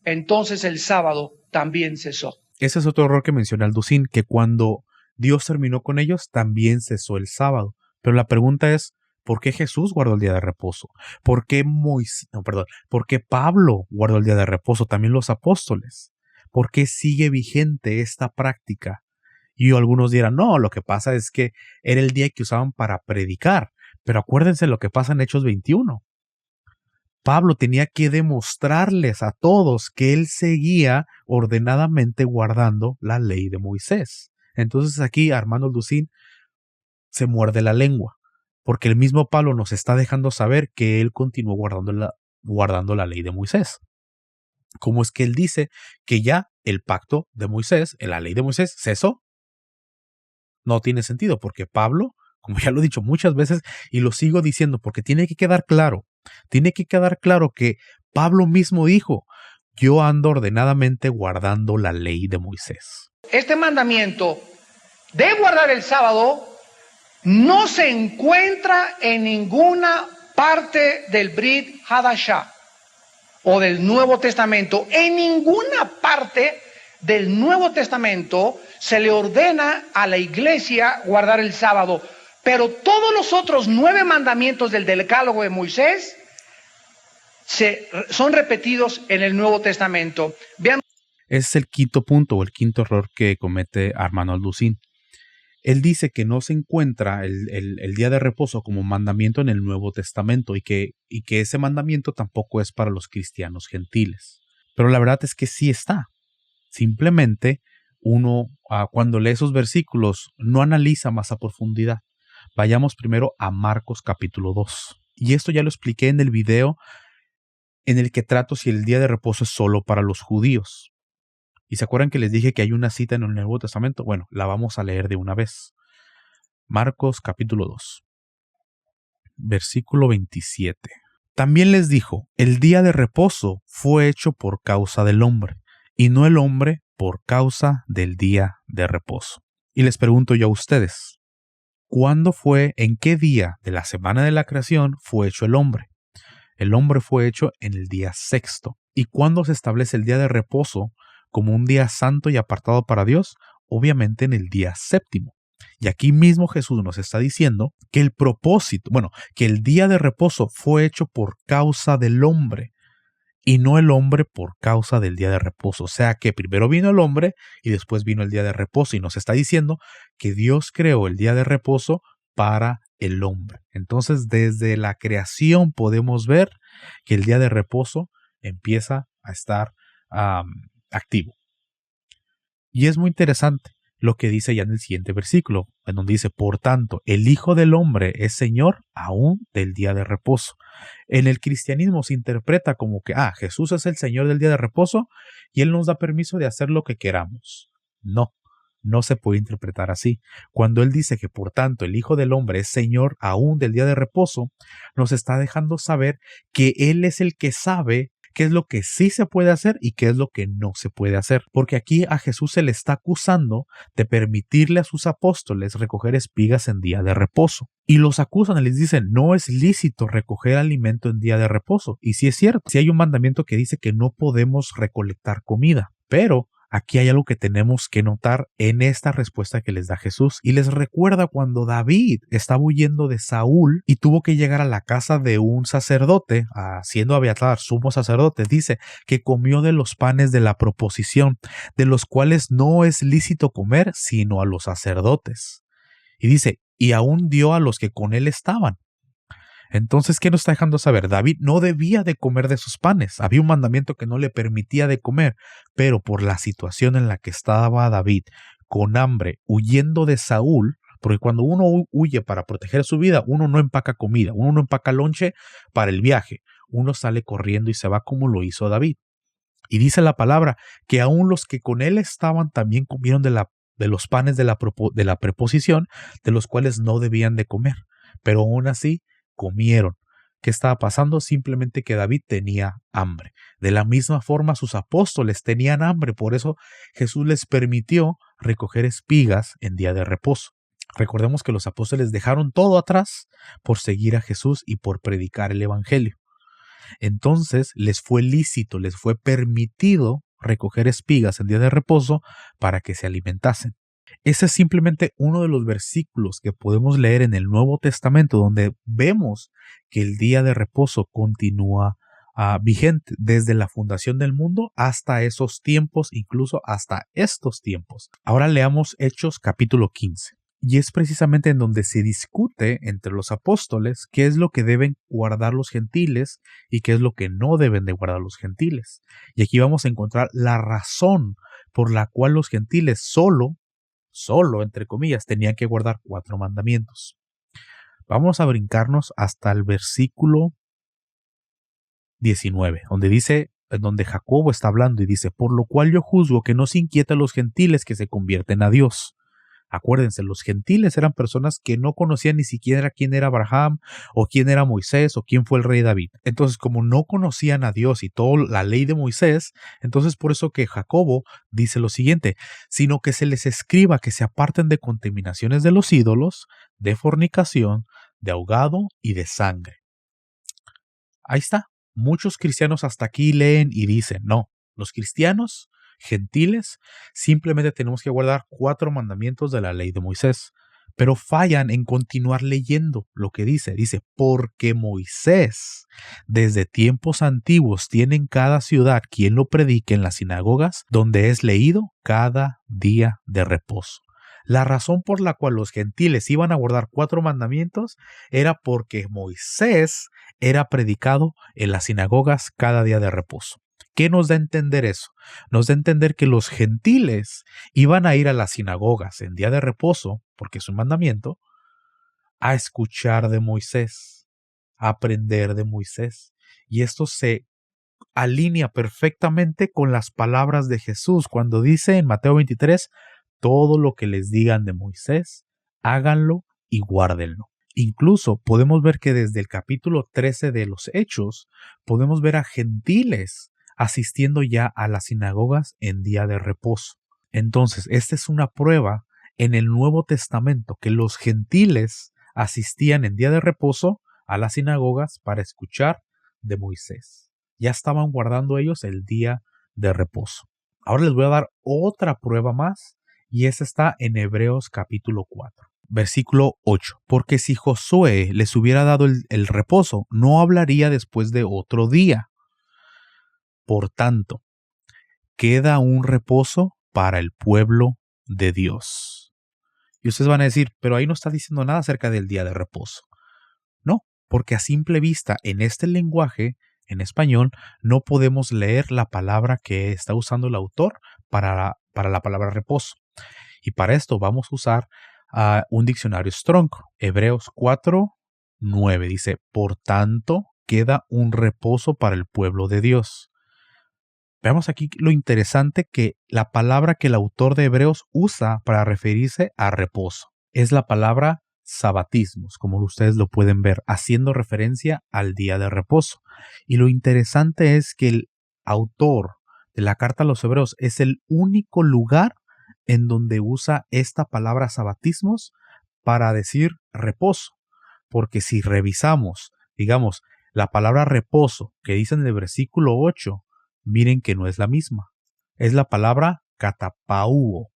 Speaker 2: entonces el sábado también cesó.
Speaker 1: Ese es otro error que menciona Alducín, que cuando Dios terminó con ellos, también cesó el sábado. Pero la pregunta es, ¿por qué Jesús guardó el día de reposo? ¿Por qué ¿Por qué Pablo guardó el día de reposo? También los apóstoles. ¿Por qué sigue vigente esta práctica? Y algunos dirán, no, lo que pasa es que era el día que usaban para predicar. Pero acuérdense lo que pasa en Hechos 21. Pablo tenía que demostrarles a todos que él seguía ordenadamente guardando la ley de Moisés. Entonces aquí Armando Alducín se muerde la lengua, porque el mismo Pablo nos está dejando saber que él continuó guardando la ley de Moisés. ¿Cómo es que él dice que ya el pacto de Moisés, la ley de Moisés, cesó? No tiene sentido, porque Pablo, como ya lo he dicho muchas veces y lo sigo diciendo, porque tiene que quedar claro que Pablo mismo dijo, yo ando ordenadamente guardando la ley de Moisés.
Speaker 2: Este mandamiento de guardar el sábado no se encuentra en ninguna parte del Brit Hadashah o del Nuevo Testamento. En ninguna parte del Nuevo Testamento se le ordena a la iglesia guardar el sábado. Pero todos los otros 9 mandamientos del Decálogo de Moisés son repetidos en el Nuevo Testamento. Vean.
Speaker 1: Ese es el quinto punto o el quinto error que comete Armando Alducín. Él dice que no se encuentra el día de reposo como mandamiento en el Nuevo Testamento y que ese mandamiento tampoco es para los cristianos gentiles. Pero la verdad es que sí está. Simplemente uno, cuando lee esos versículos, no analiza más a profundidad. Vayamos primero a Marcos capítulo 2. Y esto ya lo expliqué en el video en el que trato si el día de reposo es solo para los judíos. ¿Y se acuerdan que les dije que hay una cita en el Nuevo Testamento? Bueno, la vamos a leer de una vez. Marcos capítulo 2, versículo 27. También les dijo, el día de reposo fue hecho por causa del hombre, y no el hombre por causa del día de reposo. Y les pregunto yo a ustedes, ¿cuándo fue, en qué día de la semana de la creación fue hecho el hombre? El hombre fue hecho en el día sexto. ¿Y cuándo se establece el día de reposo como un día santo y apartado para Dios? Obviamente en el día séptimo. Y aquí mismo Jesús nos está diciendo que el propósito, que el día de reposo fue hecho por causa del hombre y no el hombre por causa del día de reposo. O sea que primero vino el hombre y después vino el día de reposo, y nos está diciendo que Dios creó el día de reposo para el hombre. Entonces, desde la creación podemos ver que el día de reposo empieza a estar activo. Y es muy interesante lo que dice ya en el siguiente versículo, en donde dice, por tanto, el Hijo del Hombre es Señor aún del día de reposo. En el cristianismo se interpreta como que, Jesús es el Señor del día de reposo y Él nos da permiso de hacer lo que queramos. No se puede interpretar así. Cuando Él dice que, por tanto, el Hijo del Hombre es Señor aún del día de reposo, nos está dejando saber que Él es el que sabe qué es lo que sí se puede hacer y qué es lo que no se puede hacer. Porque aquí a Jesús se le está acusando de permitirle a sus apóstoles recoger espigas en día de reposo. Y los acusan y les dicen, no es lícito recoger alimento en día de reposo. Y sí es cierto, sí hay un mandamiento que dice que no podemos recolectar comida. Pero aquí hay algo que tenemos que notar en esta respuesta que les da Jesús. Y les recuerda cuando David estaba huyendo de Saúl y tuvo que llegar a la casa de un sacerdote, siendo Abiatar sumo sacerdote. Dice que comió de los panes de la proposición, de los cuales no es lícito comer sino a los sacerdotes. Y dice, y aún dio a los que con él estaban. Entonces, ¿qué nos está dejando saber? David no debía de comer de sus panes. Había un mandamiento que no le permitía de comer, pero por la situación en la que estaba David, con hambre, huyendo de Saúl, porque cuando uno huye para proteger su vida, uno no empaca comida, uno no empaca lonche para el viaje, uno sale corriendo y se va como lo hizo David. Y dice la palabra que aún los que con él estaban también comieron de los panes de la preposición, de los cuales no debían de comer, pero aún así comieron. ¿Qué estaba pasando? Simplemente que David tenía hambre. De la misma forma sus apóstoles tenían hambre, por eso Jesús les permitió recoger espigas en día de reposo. Recordemos que los apóstoles dejaron todo atrás por seguir a Jesús y por predicar el evangelio. Entonces les fue lícito, les fue permitido recoger espigas en día de reposo para que se alimentasen. Ese es simplemente uno de los versículos que podemos leer en el Nuevo Testamento donde vemos que el día de reposo continúa vigente desde la fundación del mundo hasta esos tiempos, incluso hasta estos tiempos. Ahora leamos Hechos capítulo 15. Y es precisamente en donde se discute entre los apóstoles qué es lo que deben guardar los gentiles y qué es lo que no deben de guardar los gentiles. Y aquí vamos a encontrar la razón por la cual los gentiles solo, entre comillas, tenían que guardar 4 mandamientos. Vamos a brincarnos hasta el versículo 19, donde Jacobo está hablando y dice, por lo cual yo juzgo que no se inquieta a los gentiles que se convierten a Dios. Acuérdense, los gentiles eran personas que no conocían ni siquiera quién era Abraham o quién era Moisés o quién fue el rey David. Entonces, como no conocían a Dios y toda la ley de Moisés, entonces por eso que Jacobo dice lo siguiente, sino que se les escriba que se aparten de contaminaciones de los ídolos, de fornicación, de ahogado y de sangre. Ahí está. Muchos cristianos hasta aquí leen y dicen, no, los cristianos gentiles simplemente tenemos que guardar 4 mandamientos de la ley de Moisés, pero fallan en continuar leyendo lo que dice. Dice, porque Moisés desde tiempos antiguos tiene en cada ciudad quien lo predique en las sinagogas, donde es leído cada día de reposo. La razón por la cual los gentiles iban a guardar 4 mandamientos era porque Moisés era predicado en las sinagogas cada día de reposo. ¿Qué nos da a entender eso? Nos da a entender que los gentiles iban a ir a las sinagogas en día de reposo, porque es un mandamiento, a escuchar de Moisés, a aprender de Moisés. Y esto se alinea perfectamente con las palabras de Jesús cuando dice en Mateo 23, todo lo que les digan de Moisés, háganlo y guárdenlo. Incluso podemos ver que desde el capítulo 13 de los Hechos, podemos ver a gentiles asistiendo ya a las sinagogas en día de reposo. Entonces, esta es una prueba en el Nuevo Testamento que los gentiles asistían en día de reposo a las sinagogas para escuchar de Moisés. Ya estaban guardando ellos el día de reposo. Ahora les voy a dar otra prueba más y esa está en Hebreos capítulo 4. Versículo 8. Porque si Josué les hubiera dado el reposo, no hablaría después de otro día. Por tanto, queda un reposo para el pueblo de Dios. Y ustedes van a decir, pero ahí no está diciendo nada acerca del día de reposo. No, porque a simple vista en este lenguaje, en español, no podemos leer la palabra que está usando el autor para la palabra reposo. Y para esto vamos a usar un diccionario Strong. Hebreos 4:9 dice, por tanto, queda un reposo para el pueblo de Dios. Veamos aquí lo interesante que la palabra que el autor de Hebreos usa para referirse a reposo es la palabra sabatismos, como ustedes lo pueden ver, haciendo referencia al día de reposo. Y lo interesante es que el autor de la carta a los Hebreos es el único lugar en donde usa esta palabra sabatismos para decir reposo. Porque si revisamos, digamos, la palabra reposo que dice en el versículo 8, miren que no es la misma. Es la palabra katapauo,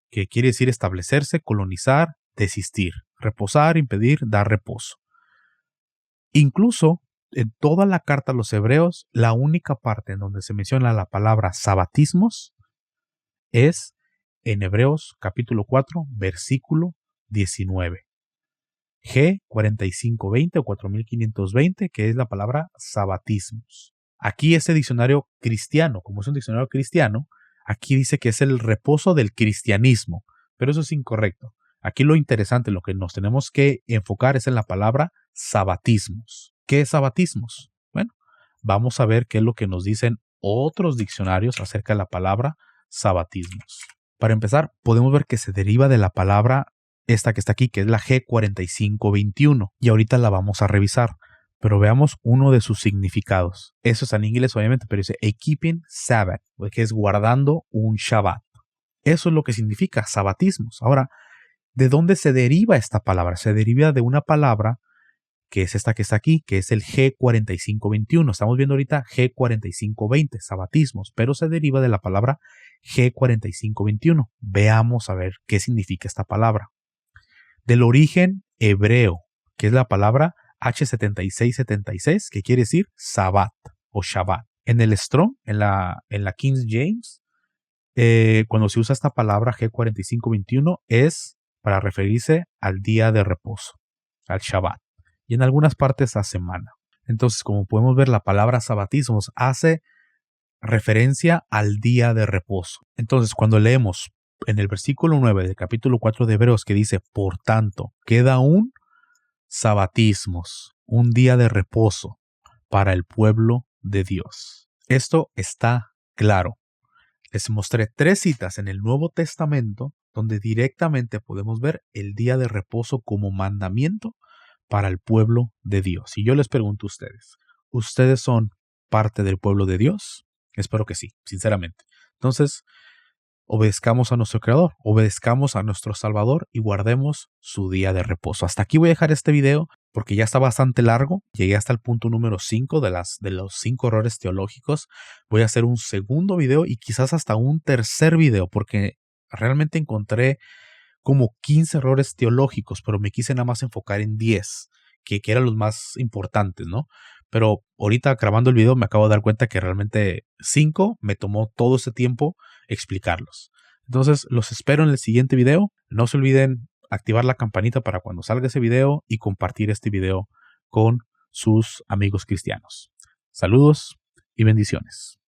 Speaker 1: que quiere decir establecerse, colonizar, desistir, reposar, impedir, dar reposo. Incluso en toda la carta a los Hebreos, la única parte en donde se menciona la palabra sabatismos es en Hebreos capítulo 4, versículo 19. G4520 o 4520, que es la palabra sabatismos. Aquí este diccionario cristiano, como es un diccionario cristiano, aquí dice que es el reposo del cristianismo, pero eso es incorrecto. Aquí lo interesante, lo que nos tenemos que enfocar es en la palabra sabatismos. ¿Qué es sabatismos? Bueno, vamos a ver qué es lo que nos dicen otros diccionarios acerca de la palabra sabatismos. Para empezar, podemos ver que se deriva de la palabra esta que está aquí, que es la G4521, y ahorita la vamos a revisar. Pero veamos uno de sus significados. Eso es en inglés, obviamente, pero dice a keeping Sabbath, que es guardando un Shabbat. Eso es lo que significa sabatismos. Ahora, ¿de dónde se deriva esta palabra? Se deriva de una palabra que es esta que está aquí, que es el G4521. Estamos viendo ahorita G4520, sabatismos, pero se deriva de la palabra G4521. Veamos a ver qué significa esta palabra. Del origen hebreo, que es la palabra H7676, que quiere decir Sabbat o Shabbat. En el Strong, en la King James, cuando se usa esta palabra G4521 es para referirse al día de reposo, al Shabbat, y en algunas partes a semana. Entonces, como podemos ver, la palabra sabatismos hace referencia al día de reposo. Entonces, cuando leemos en el versículo 9 del capítulo 4 de Hebreos que dice, por tanto, queda un sabatismos, un día de reposo para el pueblo de Dios. Esto está claro. Les mostré 3 citas en el Nuevo Testamento donde directamente podemos ver el día de reposo como mandamiento para el pueblo de Dios. Y yo les pregunto a ustedes, ¿ustedes son parte del pueblo de Dios? Espero que sí, sinceramente. Entonces, obedezcamos a nuestro Creador, obedezcamos a nuestro Salvador y guardemos su día de reposo. Hasta aquí voy a dejar este video porque ya está bastante largo. Llegué hasta el punto número 5 de los 5 errores teológicos. Voy a hacer un segundo video y quizás hasta un tercer video porque realmente encontré como 15 errores teológicos, pero me quise nada más enfocar en 10, que eran los más importantes, ¿no? Pero ahorita grabando el video me acabo de dar cuenta que realmente 5 me tomó todo ese tiempo explicarlos. Entonces, los espero en el siguiente video. No se olviden activar la campanita para cuando salga ese video y compartir este video con sus amigos cristianos. Saludos y bendiciones.